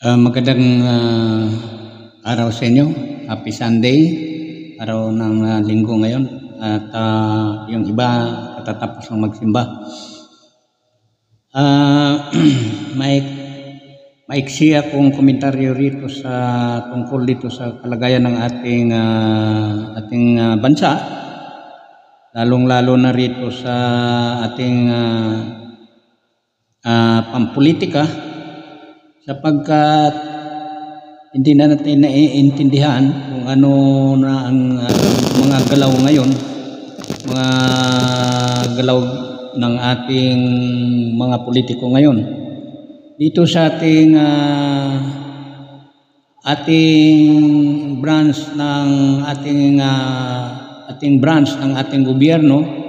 Magandang araw sa inyo. Happy Sunday, araw ng linggo ngayon. At yung iba katatapos ng magsimba. Maiksi akong komentaryo rito tungkol dito sa kalagayan ng ating bansa, lalong-lalo na rito sa ating pampolitika, sapagkat hindi na natin naiintindihan kung ano na ang mga galaw ngayon, mga galaw ng ating mga politiko ngayon dito sa ating branch ng ating gobyerno,